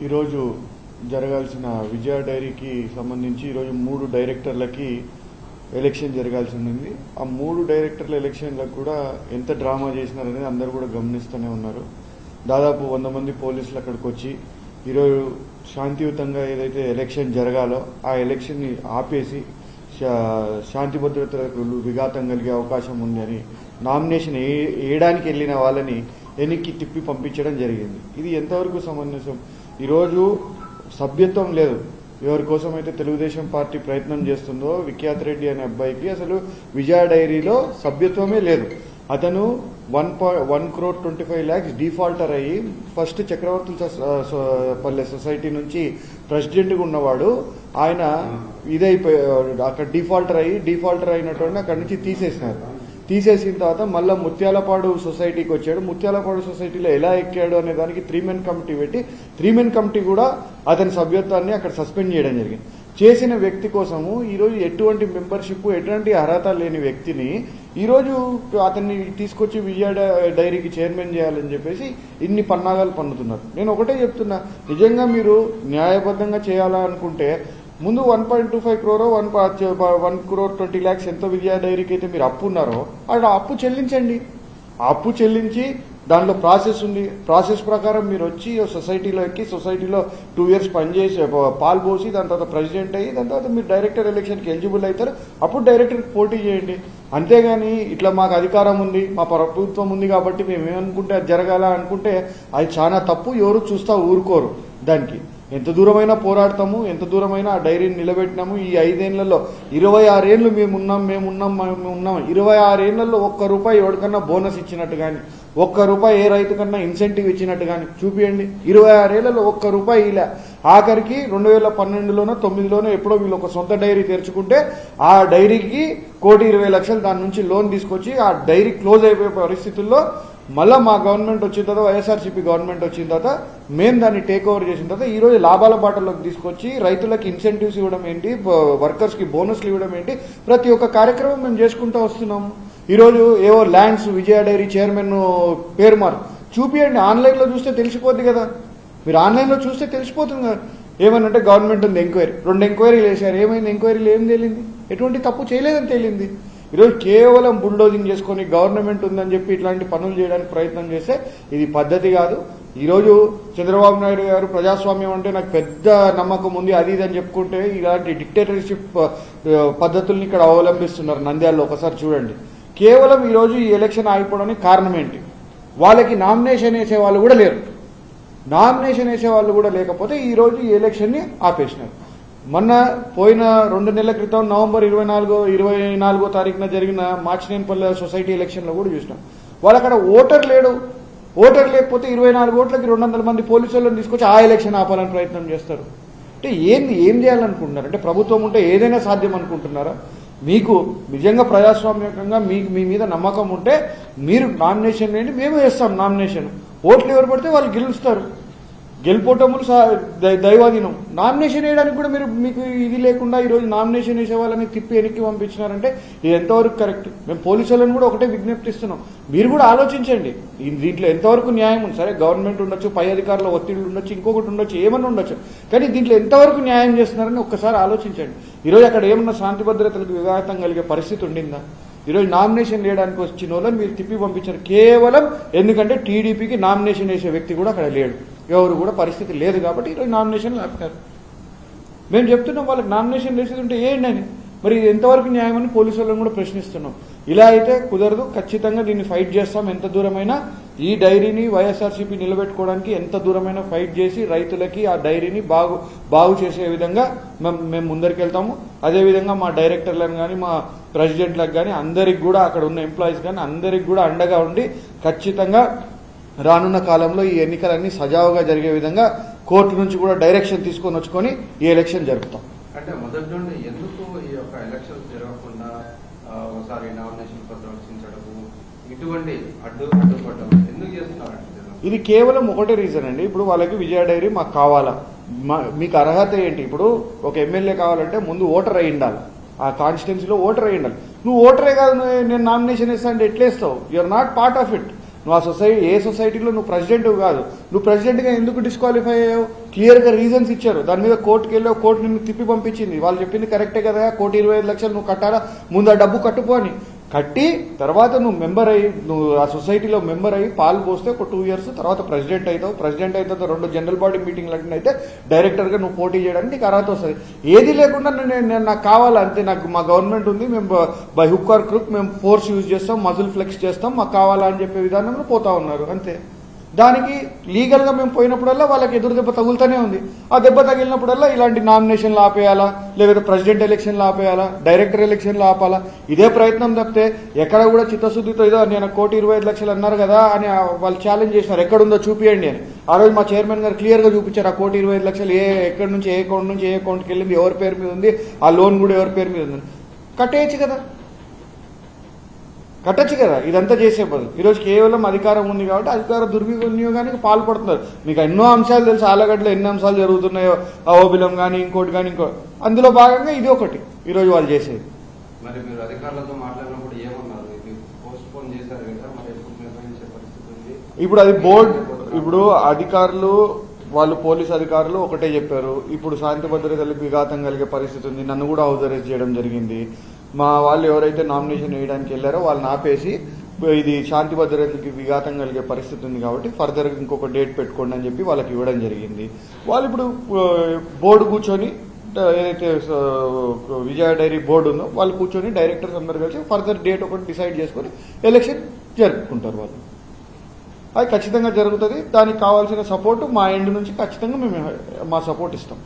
ఈరోజు జరగాల్సిన విజయ డైరీకి సంబంధించి ఈరోజు 3 డైరెక్టర్లకి ఎలక్షన్ జరగాల్సి ఉంది. ఆ 3 డైరెక్టర్ల ఎలక్షన్లకు కూడా ఎంత డ్రామా చేసినారనేది అందరూ కూడా గమనిస్తూనే ఉన్నారు. దాదాపు 100 మంది పోలీసులు అక్కడికి వచ్చి ఈరోజు శాంతియుతంగా ఏదైతే ఎలక్షన్ జరగాలో ఆ ఎలక్షన్ని ఆపేసి శాంతి భద్రతలకు విఘాతం కలిగే అవకాశం ఉందని నామినేషన్ వేయడానికి వెళ్ళిన వాళ్ళని వెనక్కి తిప్పి పంపించడం జరిగింది. ఇది ఎంతవరకు సమంజసం? ఈరోజు సభ్యత్వం లేదు. ఎవరి కోసమైతే తెలుగుదేశం పార్టీ ప్రయత్నం చేస్తుందో విఖ్యాత్ రెడ్డి అనే అబ్బాయికి అసలు విజయ డైరీలో సభ్యత్వమే లేదు. అతను 1,25,00,000 డిఫాల్టర్ అయ్యి ఫస్ట్ చక్రవర్తుల సొసైటీ నుంచి ప్రెసిడెంట్గా ఉన్నవాడు. ఆయన ఇదైపోయి అక్కడ డిఫాల్టర్ అయినటువంటి అక్కడి నుంచి తీసేసిన తర్వాత మళ్ళీ ముత్యాలపాడు సొసైటీకి వచ్చాడు. ముత్యాలపాడు సొసైటీలో ఎలా ఎక్కాడు అనే దానికి 3 మెన్ కమిటీ పెట్టి 3 మెన్ కమిటీ కూడా అతని సభ్యత్వాన్ని అక్కడ సస్పెండ్ చేయడం జరిగింది. చేసిన వ్యక్తి కోసము ఈరోజు ఎటువంటి మెంబర్షిప్ ఎటువంటి అర్హత లేని వ్యక్తిని ఈరోజు అతన్ని తీసుకొచ్చి విజయ డైరీకి చైర్మన్ చేయాలని చెప్పేసి ఇన్ని పన్నాగాలు పన్నుతున్నారు. నేను ఒకటే చెప్తున్నా, నిజంగా మీరు న్యాయబద్ధంగా చేయాలనుకుంటే ముందు 1.25 crore 1,20,00,000 ఎంత విజయ డైరీకి అయితే మీరు అప్పు ఉన్నారో ఆ అప్పు చెల్లించండి. ఆ అప్పు చెల్లించి దాంట్లో ప్రాసెస్ ఉంది. ప్రాసెస్ ప్రకారం మీరు వచ్చి సొసైటీలో ఎక్కి సొసైటీలో 2 years పనిచేసి పాలు పోసి దాని తర్వాత ప్రెసిడెంట్ అయ్యి దాని తర్వాత మీరు డైరెక్టర్ ఎలక్షన్కి ఎలిజిబుల్ అవుతారు. అప్పుడు డైరెక్టర్కి పోటీ చేయండి. అంతేగాని ఇట్లా మాకు అధికారం ఉంది, మా ప్రభుత్వం ఉంది కాబట్టి మేము ఏమనుకుంటే అది జరగాల అనుకుంటే అది చాలా తప్పు. ఎవరు చూస్తా ఊరుకోరు. దానికి ఎంత దూరమైనా పోరాడతాము, ఎంత దూరమైనా ఆ డైరీని నిలబెట్టినాము. ఈ 5 ఏళ్లలో 26 ఏళ్లు మేమున్నాం. 26 ఏళ్లలో ₹1 ఎవరికన్నా బోనస్ ఇచ్చినట్టు కానీ ₹1 ఏ రైతు కన్నా ఇన్సెంటివ్ ఇచ్చినట్టు కానీ చూపియండి. 26 ఏళ్లలో ₹1 ఇలా. ఆఖరికి 2012లోనో 9లోనో ఎప్పుడో వీళ్ళు ఒక సొంత డైరీ తెరుచుకుంటే ఆ డైరీకి ₹1,20,00,000 దాని నుంచి లోన్ తీసుకొచ్చి ఆ డైరీ క్లోజ్ అయిపోయే పరిస్థితుల్లో మళ్ళీ మా గవర్నమెంట్ వచ్చిన తర్వాత వైఎస్ఆర్సీపీ గవర్నమెంట్ వచ్చిన తర్వాత మేము దాన్ని టేక్ ఓవర్ చేసిన తర్వాత ఈరోజు లాభాల బాటలోకి తీసుకొచ్చి రైతులకు ఇన్సెంటివ్స్ ఇవ్వడం ఏంటి, వర్కర్స్కి బోనస్లు ఇవ్వడం ఏంటి, ప్రతి ఒక్క కార్యక్రమం మేము చేసుకుంటూ వస్తున్నాము. ఈరోజు ఏవో ల్యాండ్స్ విజయ డైరీ చైర్మన్ పేరు చూపియండి. ఆన్లైన్లో చూస్తే తెలిసిపోద్ది కదా. మీరు ఆన్లైన్లో చూస్తే తెలిసిపోతుంది కదా. ఏమనంటే గవర్నమెంట్ ఉంది ఎంక్వైరీ, 2 ఎంక్వైరీలు వేశారు. ఏమైంది? ఎంక్వైరీలు ఏం తేలింది? ఎటువంటి తప్పు చేయలేదని తేలింది. ఈరోజు కేవలం బుల్డోజింగ్ చేసుకుని గవర్నమెంట్ ఉందని చెప్పి ఇట్లాంటి పనులు చేయడానికి ప్రయత్నం చేస్తే ఇది పద్ధతి కాదు. ఈరోజు చంద్రబాబు నాయుడు గారు ప్రజాస్వామ్యం అంటే నాకు పెద్ద నమ్మకం ఉంది అది ఇది అని చెప్పుకుంటే ఇలాంటి డిక్టేటర్షిప్ పద్ధతుల్ని ఇక్కడ అవలంబిస్తున్నారు నంద్యాలలో. ఒకసారి చూడండి. కేవలం ఈరోజు ఈ ఎలక్షన్ ఆగిపోవడానికి కారణం ఏంటి? వాళ్ళకి నామినేషన్ వేసే వాళ్ళు కూడా లేరు. నామినేషన్ వేసే వాళ్ళు కూడా లేకపోతే ఈరోజు ఈ ఎలక్షన్ని ఆపేసినారు. మొన్న పోయిన 2 నెలల క్రితం నవంబర్ 24వ తారీఖున జరిగిన మార్చినేనిపల్లె సొసైటీ ఎలక్షన్లో కూడా చూసినాం. వాళ్ళు అక్కడ ఓటర్ లేడు. ఓటర్ లేకపోతే 24 ఓట్లకి 200 మంది పోలీసులను తీసుకొచ్చి ఆ ఎలక్షన్ ఆపాలని ప్రయత్నం చేస్తారు. అంటే ఏం చేయాలనుకుంటున్నారు? అంటే ప్రభుత్వం ఉంటే ఏదైనా సాధ్యం అనుకుంటున్నారా? మీకు నిజంగా ప్రజాస్వామ్యకంగా మీ మీద నమ్మకం ఉంటే మీరు నామినేషన్ వేయండి, మేము వేస్తాం నామినేషన్. ఓట్లు ఎవరు పడితే వాళ్ళు గెలుస్తారు. గెలుపోటములు దైవాధీనం. నామినేషన్ వేయడానికి కూడా మీకు ఇది లేకుండా ఈరోజు నామినేషన్ వేసే వాళ్ళని తిప్పి వెనక్కి పంపించినారంటే ఇది ఎంతవరకు కరెక్ట్? మేము పోలీసు వాళ్ళని కూడా ఒకటే విజ్ఞప్తిస్తున్నాం, మీరు కూడా ఆలోచించండి. దీంట్లో ఎంతవరకు న్యాయం ఉంది? సరే గవర్నమెంట్ ఉండొచ్చు, పై అధికారుల ఒత్తిళ్లు ఉండొచ్చు, ఇంకొకటి ఉండొచ్చు, ఏమన్నా ఉండొచ్చు, కానీ దీంట్లో ఎంతవరకు న్యాయం చేస్తున్నారని ఒక్కసారి ఆలోచించండి. ఈరోజు అక్కడ ఏమన్నా శాంతి భద్రతలకు విఘాతం కలిగే పరిస్థితి ఉండిందా? ఈరోజు నామినేషన్ వేయడానికి వచ్చిన వాళ్ళని మీరు తిప్పి పంపించారు కేవలం ఎందుకంటే టీడీపీకి నామినేషన్ వేసే వ్యక్తి కూడా అక్కడ లేడు, ఎవరు కూడా పరిస్థితి లేదు కాబట్టి ఈరోజు నామినేషన్లు ఆపుతారు. మేము చెప్తున్నాం వాళ్ళకి నామినేషన్ వేసేది ఉంటే ఏంటి అని. మరి ఎంతవరకు న్యాయం అని పోలీసు వాళ్ళని కూడా ప్రశ్నిస్తున్నాం. ఇలా అయితే కుదరదు. ఖచ్చితంగా దీన్ని ఫైట్ చేస్తాం. ఎంత దూరమైనా ఈ డైరీని వైఎస్ఆర్సీపీ నిలబెట్టుకోవడానికి ఎంత దూరమైనా ఫైట్ చేసి రైతులకి ఆ డైరీని బాగు చేసే విధంగా మేము ముందరికెళ్తాము. అదేవిధంగా మా డైరెక్టర్లను కానీ మా ప్రెసిడెంట్లకు కానీ అందరికి కూడా అక్కడ ఉన్న ఎంప్లాయీస్ కానీ అందరికి కూడా అండగా ఉండి ఖచ్చితంగా రానున్న కాలంలో ఈ ఎన్నికలన్నీ సజావుగా జరిగే విధంగా కోర్టు నుంచి కూడా డైరెక్షన్ తీసుకొని వచ్చుకొని ఈ ఎలక్షన్ జరుపుతాం. అంటే మొదటి నుండి ఎందుకు ఈ యొక్క ఎలక్షన్స్ జరగకుండా ఒకసారి నామినేషన్ ప్రదర్శించడము ఇటువంటి అడ్డుపడడం ఎందుకు చేస్తున్నారంటే ఇది కేవలం ఒకటే రీజన్ అండి. ఇప్పుడు వాళ్ళకి విజయ డైరీ మాకు కావాలా, మీకు అర్హత ఏంటి? ఇప్పుడు ఒక ఎమ్మెల్యే కావాలంటే ముందు ఓటర్ అయి ఉండాలి. ఆ కాన్స్టిట్యున్సీలో ఓటర్ అయి ఉండాలి. నువ్వు ఓటరే కాదు, నేను నామినేషన్ వేస్తా అంటే ఎట్లేస్తావు? You're not part of it. నువ్వు ఆ సొసైటీలో నువ్వు ప్రెసిడెంట్ కాదు. నువ్వు ప్రెసిడెంట్గా ఎందుకు డిస్క్వాలిఫై అయ్యావు? క్లియర్గా రీజన్స్ ఇచ్చారు. దాని మీద కోర్టుకి వెళ్ళావు, కోర్టు నిన్ను తిప్పి పంపించింది. వాళ్ళు చెప్పింది కరెక్టే కదా, 1,25,00,000 నువ్వు కట్టాలా, ముందు ఆ డబ్బు కట్టుకో అని. కట్టి తర్వాత నువ్వు మెంబర్ అయ్యి, నువ్వు ఆ సొసైటీలో మెంబర్ అయ్యి పాలు పోస్తే ఒక 2 years తర్వాత ప్రెసిడెంట్ అవుతావు. ప్రెసిడెంట్ అయితే 2 జనరల్ బాడీ మీటింగ్లు అయితే డైరెక్టర్గా నువ్వు పోటీ చేయడానికి నీకు అర్హత వస్తుంది. ఏది లేకుండా నేను నాకు కావాలా అంతే, నాకు మా గవర్నమెంట్ ఉంది, మేము బై హుక్ ఆర్ క్రూక్ మేము ఫోర్స్ యూజ్ చేస్తాం, మజిల్ ఫ్లెక్స్ చేస్తాం, మాకు కావాలా అని చెప్పే విధానంలో పోతా ఉన్నారు అంతే. దానికి లీగల్గా మేము పోయినప్పుడల్లా వాళ్ళకి ఎదురు దెబ్బ తగులుతూనే ఉంది. ఆ దెబ్బ తగిలినప్పుడల్లా ఇలాంటి నామినేషన్లు ఆపేయాలా, లేకపోతే ప్రెసిడెంట్ ఎలక్షన్లు ఆపేయాలా, డైరెక్టర్ ఎలక్షన్లు ఆపాలా, ఇదే ప్రయత్నం తప్పితే ఎక్కడ కూడా చిత్తశుద్ధితో ఏదో నేను 1,25,00,000 అన్నారు కదా అని వాళ్ళు ఛాలెంజ్ చేసినారు, ఎక్కడుందో చూపియండి అని. ఆ రోజు మా చైర్మన్ గారు క్లియర్గా చూపించారు ఆ 1,25,00,000 ఎక్కడి నుంచి ఏ అకౌంట్ నుంచి ఏ అకౌంట్కి వెళ్ళింది, ఎవరి పేరు మీద ఉంది, ఆ లోన్ కూడా ఎవరి పేరు మీద ఉంది. కట్టేయచ్చు కదా, కట్టచ్చు కదా, ఇదంతా చేసే బదులు. ఈరోజు కేవలం అధికారం ఉంది కాబట్టి అధికార దుర్వినియోగానికి పాల్పడుతున్నారు. మీకు ఎన్నో అంశాలు తెలుసు, ఆలగడ్డలో ఎన్ని అంశాలు జరుగుతున్నాయో, అహోబిలం కానీ ఇంకోటి కానీ ఇంకోటి, అందులో భాగంగా ఇది ఒకటి ఈరోజు వాళ్ళు చేసేది. మరి మీరు అధికారులతో మాట్లాడినప్పుడు ఏమన్నారు? ఇది పోస్ట్ పోన్ చేశారు కదా, మరి ఎప్పుడు నిర్వహించే పరిస్థితి ఉంది? ఇప్పుడు అది బోర్డు, ఇప్పుడు అధికారులు వాళ్ళు పోలీస్ అధికారులు ఒకటే చెప్పారు, ఇప్పుడు శాంతి భద్రతలకు విఘాతం కలిగే పరిస్థితి ఉంది, నన్ను కూడా హౌస్ అరెస్ట్ చేయడం జరిగింది. మా వాళ్ళు ఎవరైతే నామినేషన్ వేయడానికి వెళ్ళారో వాళ్ళని ఆపేసి ఇది శాంతి భద్రతలకి విఘాతం కలిగే పరిస్థితి ఉంది కాబట్టి ఫర్దర్ ఇంకొక డేట్ పెట్టుకోండి అని చెప్పి వాళ్ళకి ఇవ్వడం జరిగింది. వాళ్ళు ఇప్పుడు బోర్డు కూర్చొని, ఏదైతే విజయ డైరీ బోర్డు ఉందో వాళ్ళు కూర్చొని డైరెక్టర్స్ అందరు కలిసి ఫర్దర్ డేట్ ఒకటి డిసైడ్ చేసుకొని ఎలక్షన్ జరుపుకుంటారు వాళ్ళు. అది ఖచ్చితంగా జరుగుతుంది. దానికి కావాల్సిన సపోర్ట్ మా ఎండ్ నుంచి ఖచ్చితంగా మేము మా సపోర్ట్ ఇస్తాం.